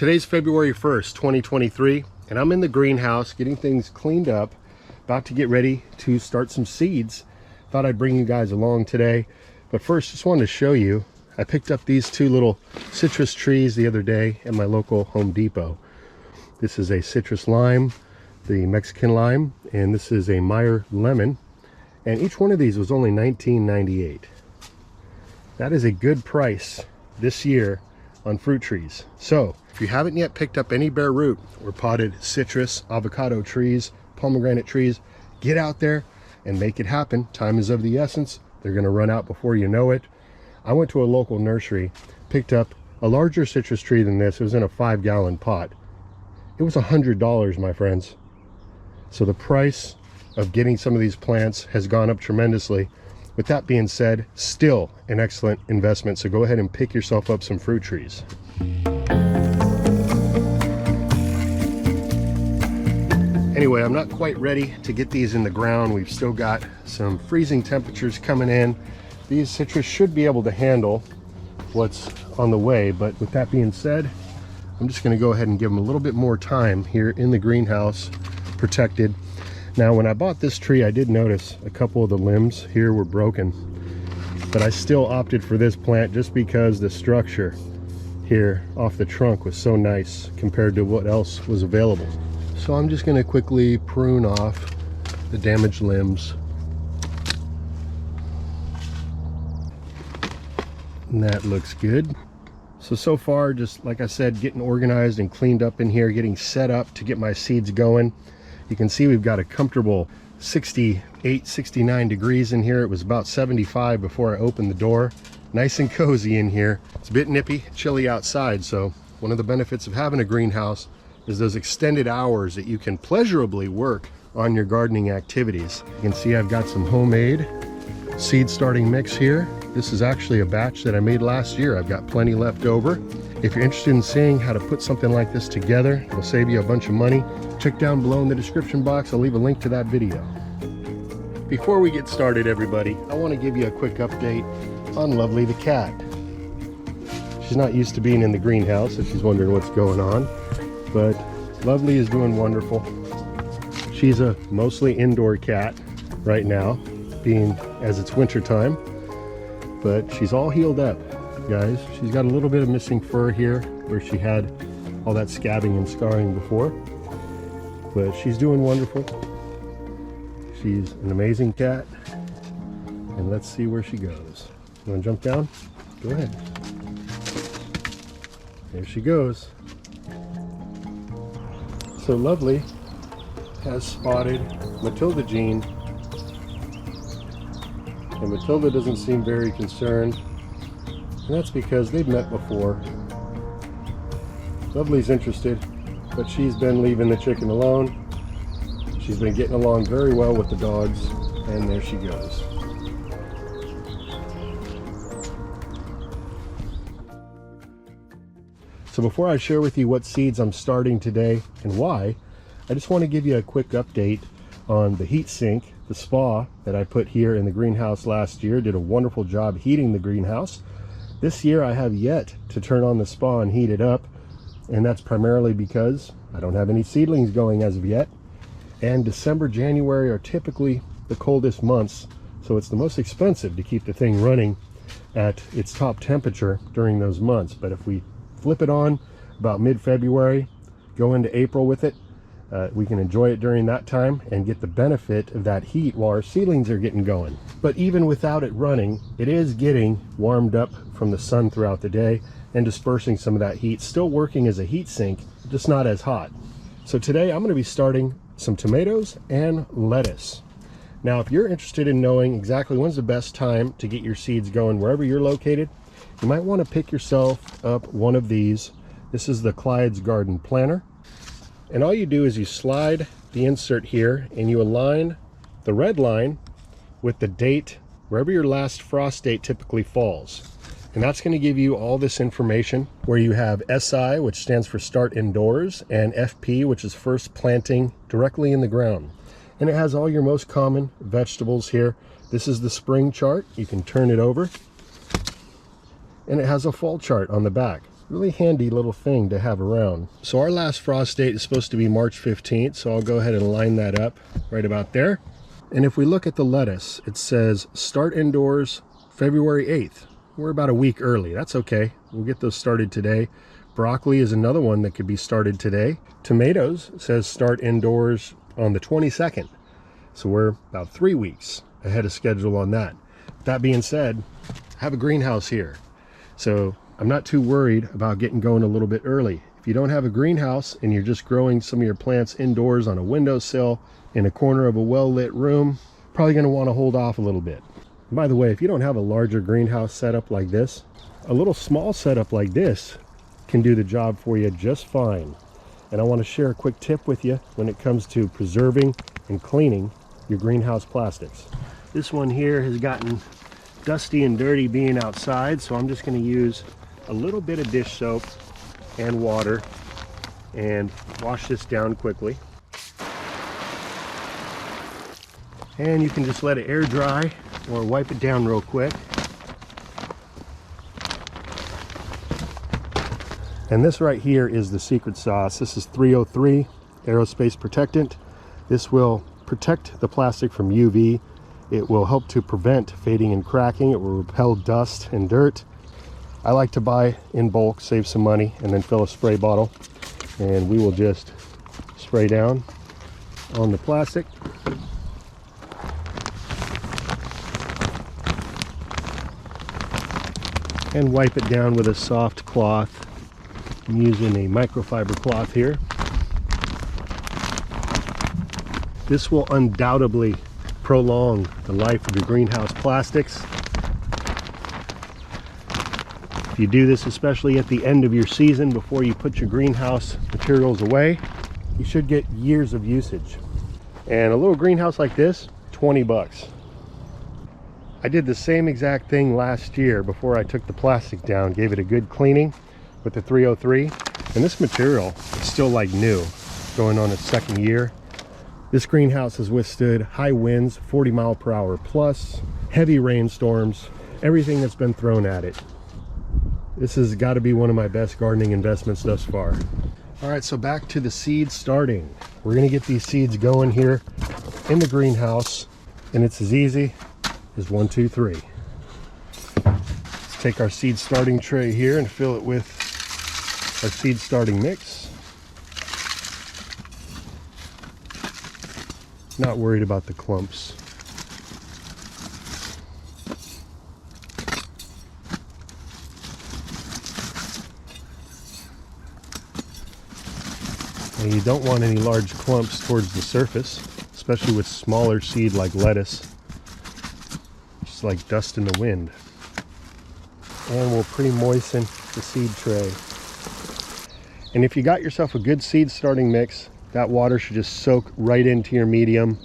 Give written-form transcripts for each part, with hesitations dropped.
Today's February 1st, 2023, and I'm in the greenhouse getting things cleaned up, about to get ready to start some seeds. Thought I'd bring you guys along today, but first just wanted to show you, I picked up these two little citrus trees the other day at my local Home Depot. This is a citrus lime, the Mexican lime, and this is a Meyer lemon, and each one of these was only $19.98. That is a good price this year on fruit trees. So if you haven't yet picked up any bare root or potted citrus, avocado trees, pomegranate trees, get out there and make it happen. Time is of the essence. They're going to run out before you know it. I went to a local nursery, picked up a larger citrus tree than this. It was in a 5-gallon pot. It was $100, my friends. So the price of getting some of these plants has gone up tremendously. With that being said, still an excellent investment, so go ahead and pick yourself up some fruit trees. Anyway, I'm not quite ready to get these in the ground. We've still got some freezing temperatures coming in. These citrus should be able to handle what's on the way, but with that being said, I'm just going to go ahead and give them a little bit more time here in the greenhouse, protected. Now, when I bought this tree, I did notice a couple of the limbs here were broken, but I still opted for this plant just because the structure here off the trunk was so nice compared to what else was available. So I'm just going to quickly prune off the damaged limbs. And that looks good. So far, just like I said, getting organized and cleaned up in here, getting set up to get my seeds going. You can see we've got a comfortable 68, 69 degrees in here. It was about 75 before I opened the door. Nice and cozy in here. It's a bit nippy, chilly outside, so one of the benefits of having a greenhouse is those extended hours that you can pleasurably work on your gardening activities. You can see I've got some homemade seed starting mix here. This is actually a batch that I made last year. I've got plenty left over. If you're interested in seeing how to put something like this together, it'll save you a bunch of money. Check down below in the description box. I'll leave a link to that video. Before we get started, everybody, I want to give you a quick update on Lovely the cat. She's not used to being in the greenhouse, if she's wondering what's going on, but Lovely is doing wonderful. She's a mostly indoor cat right now, being as it's winter time, but she's all healed up, guys. She's got a little bit of missing fur here where she had all that scabbing and scarring before, but she's doing wonderful. She's an amazing cat, and let's see where she goes. You want to jump down? Go ahead. There she goes. So Lovely has spotted Matilda Jean, and Matilda doesn't seem very concerned, and that's because they've met before. Lovely's interested, but she's been leaving the chicken alone. She's been getting along very well with the dogs, and there she goes. So before I share with you what seeds I'm starting today and why, I just want to give you a quick update on the heat sink, the spa that I put here in the greenhouse last year. Did a wonderful job heating the greenhouse. This year I have yet to turn on the spa and heat it up, and that's primarily because I don't have any seedlings going as of yet, and December, January are typically the coldest months, so it's the most expensive to keep the thing running at its top temperature during those months. But if we flip it on about mid-February, go into April with it, we can enjoy it during that time and get the benefit of that heat while our seedlings are getting going. But even without it running, it is getting warmed up from the sun throughout the day and dispersing some of that heat, still working as a heat sink, just not as hot. So today I'm going to be starting some tomatoes and lettuce. Now, if you're interested in knowing exactly when's the best time to get your seeds going wherever you're located, you might want to pick yourself up one of these. This is the Clyde's Garden Planner. And all you do is you slide the insert here and you align the red line with the date wherever your last frost date typically falls. And that's going to give you all this information where you have SI, which stands for Start Indoors, and FP, which is First Planting directly in the ground. And it has all your most common vegetables here. This is the spring chart. You can turn it over. And it has a fall chart on the back. Really handy little thing to have around. So our last frost date is supposed to be March 15th, so I'll go ahead and line that up right about there. And if we look at the lettuce, it says start indoors February 8th. We're about a week early. That's okay. We'll get those started today. Broccoli is another one that could be started today. Tomatoes says start indoors on the 22nd. So we're about 3 weeks ahead of schedule on that. That being said, I have a greenhouse here. So I'm not too worried about getting going a little bit early. If you don't have a greenhouse and you're just growing some of your plants indoors on a windowsill in a corner of a well-lit room, probably going to want to hold off a little bit. And by the way, if you don't have a larger greenhouse setup like this, a little small setup like this can do the job for you just fine. And I want to share a quick tip with you when it comes to preserving and cleaning your greenhouse plastics. This one here has gotten dusty and dirty being outside, so I'm just going to use a little bit of dish soap and water and wash this down quickly. And you can just let it air dry or wipe it down real quick. And this right here is the secret sauce. This is 303 aerospace protectant. This will protect the plastic from UV. It will help to prevent fading and cracking. It will repel dust and dirt. I like to buy in bulk, save some money, and then fill a spray bottle. And we will just spray down on the plastic. And wipe it down with a soft cloth. I'm using a microfiber cloth here. This will undoubtedly prolong the life of your greenhouse plastics. If you do this, especially at the end of your season before you put your greenhouse materials away, you should get years of usage. And a little greenhouse like this, 20 bucks. I did the same exact thing last year before I took the plastic down, gave it a good cleaning with the 303. And this material is still like new, going on its second year. This greenhouse has withstood high winds, 40 mile per hour plus, heavy rainstorms, everything that's been thrown at it. This has got to be one of my best gardening investments thus far. All right, so back to the seeds starting. We're going to get these seeds going here in the greenhouse, and it's as easy as 1, 2, 3. Let's take our seed starting tray here and fill it with our seed starting mix. Not worried about the clumps. And you don't want any large clumps towards the surface, especially with smaller seed like lettuce. Just like dust in the wind. And we'll pre-moisten the seed tray. And if you got yourself a good seed starting mix, that water should just soak right into your medium.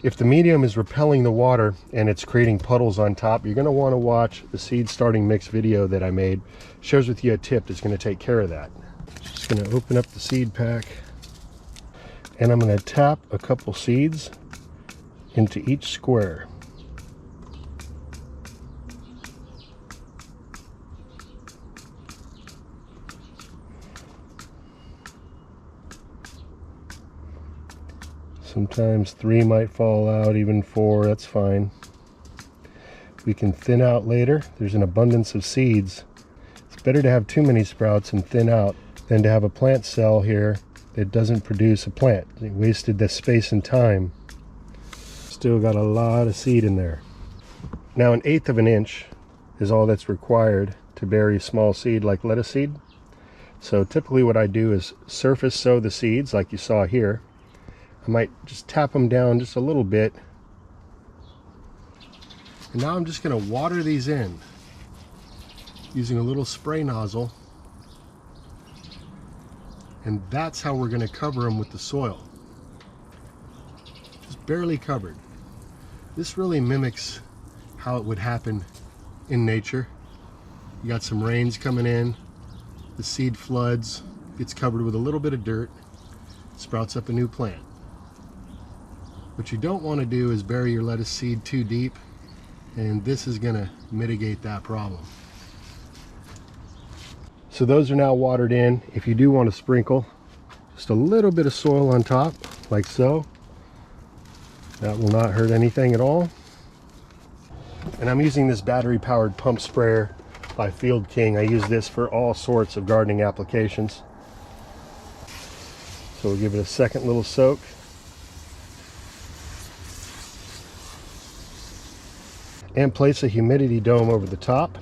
If the medium is repelling the water and it's creating puddles on top, you're going to want to watch the seed starting mix video that I made. Shares with you a tip that's going to take care of that. Just going to open up the seed pack, and I'm going to tap a couple seeds into each square. Sometimes 3 might fall out, even 4, that's fine. We can thin out later. There's an abundance of seeds. It's better to have too many sprouts and thin out than to have a plant cell here that doesn't produce a plant. It wasted the space and time. Still got a lot of seed in there. Now 1/8 of an inch is all that's required to bury a small seed like lettuce seed. So typically what I do is surface sow the seeds like you saw here. I might just tap them down just a little bit. And now I'm just going to water these in using a little spray nozzle. And that's how we're going to cover them with the soil. Just barely covered. This really mimics how it would happen in nature. You got some rains coming in, the seed floods, gets covered with a little bit of dirt, sprouts up a new plant. What you don't want to do is bury your lettuce seed too deep, and this is going to mitigate that problem. So so those are now watered in. If you do want to sprinkle just a little bit of soil on top, like so, that will not hurt anything at all. And I'm using this battery powered pump sprayer by Field King. I use this for all sorts of gardening applications. So we'll give it a second little soak. And place a humidity dome over the top.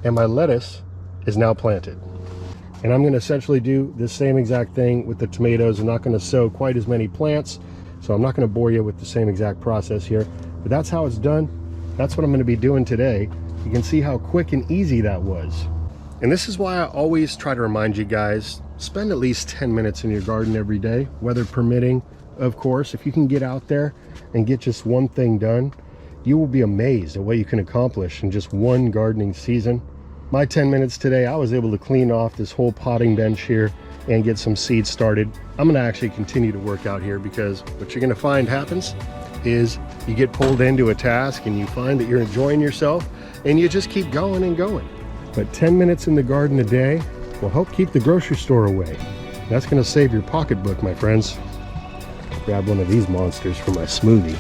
And my lettuce is now planted. And I'm going to essentially do the same exact thing with the tomatoes. I'm not going to sow quite as many plants, so I'm not going to bore you with the same exact process here. But that's how it's done. That's what I'm going to be doing today. You can see how quick and easy that was. And this is why I always try to remind you guys, spend at least 10 minutes in your garden every day, weather permitting, of course. If you can get out there and get just one thing done, you will be amazed at what you can accomplish in just one gardening season. My 10 minutes today, I was able to clean off this whole potting bench here and get some seeds started. I'm gonna actually continue to work out here, because what you're gonna find happens is you get pulled into a task and you find that you're enjoying yourself and you just keep going and going. But 10 minutes in the garden a day will help keep the grocery store away. That's gonna save your pocketbook, my friends. Grab one of these monsters for my smoothie.